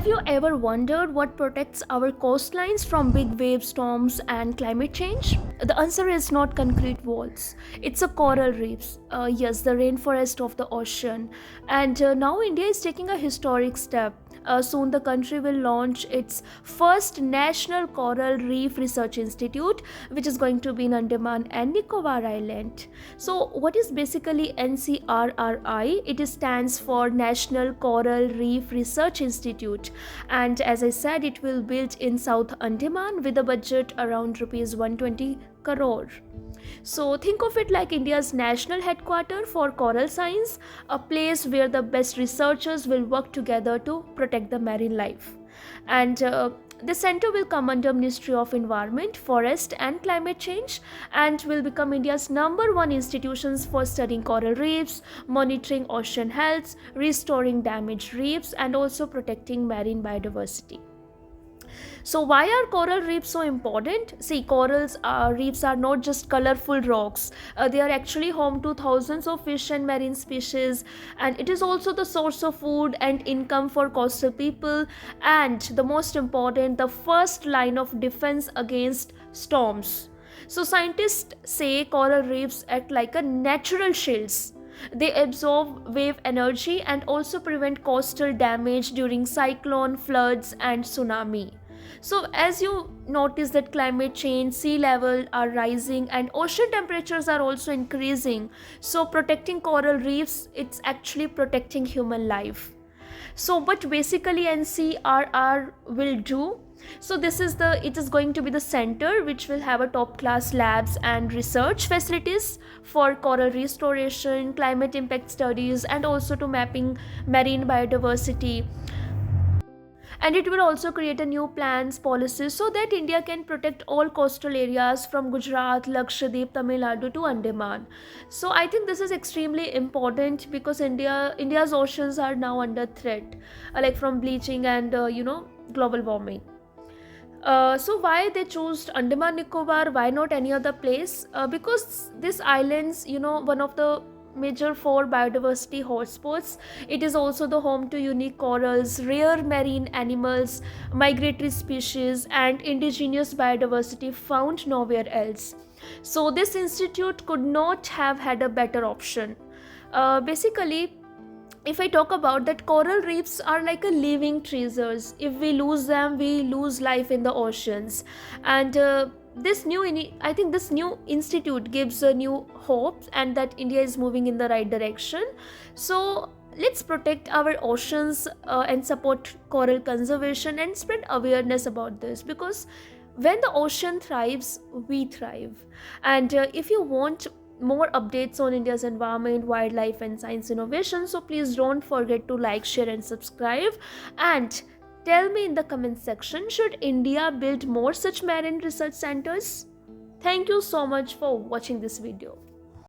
Have you ever wondered what protects our coastlines from big wave storms and climate change? The answer is not concrete walls. It's a coral reefs. Yes, the rainforest of the ocean. And now India is taking a historic step. Soon the country will launch its first National Coral Reef Research Institute, which is going to be in Andaman and Nicobar Island. So, what is basically NCRRI? It stands for National Coral Reef Research Institute, and as I said, it will build in South Andaman with a budget around rupees 120 crore. So think of it like India's national headquarters for coral science, a place where the best researchers will work together to protect the marine life. And the center will come under Ministry of Environment, Forest and Climate Change, and will become India's #1 institutions for studying coral reefs, monitoring ocean health, restoring damaged reefs, and also protecting marine biodiversity. So why are coral reefs so important? See, reefs are not just colorful rocks. They are actually home to thousands of fish and marine species, and it is also the source of food and income for coastal people, and the most important, the first line of defense against storms. So scientists say coral reefs act like a natural shields. They absorb wave energy and also prevent coastal damage during cyclone, floods and tsunami. So as you notice that climate change, sea level are rising and ocean temperatures are also increasing. So protecting coral reefs, it's actually protecting human life. So what basically NCRR will do, so it is going to be the center which will have a top class labs and research facilities for coral restoration, climate impact studies and also to mapping marine biodiversity. And it will also create a new plans policies so that India can protect all coastal areas from Gujarat, Lakshadweep, Tamil Nadu to Andaman. So I think this is extremely important because India's oceans are now under threat, like from bleaching and global warming. So why they chose Andaman Nicobar? Why not any other place? Because this islands, one of the major 4 biodiversity hotspots. It is also the home to unique corals, rare marine animals, migratory species and indigenous biodiversity found nowhere else. So this institute could not have had a better option. Basically, if I talk about that, coral reefs are like a living treasures. If we lose them, we lose life in the oceans. And I think this new institute gives a new hope and that India is moving in the right direction. So let's protect our oceans and support coral conservation and spread awareness about this, because when the ocean thrives, we thrive. And if you want more updates on India's environment, wildlife and science innovation, so please don't forget to like, share and subscribe. And tell me in the comment section, should India build more such marine research centers? Thank you so much for watching this video.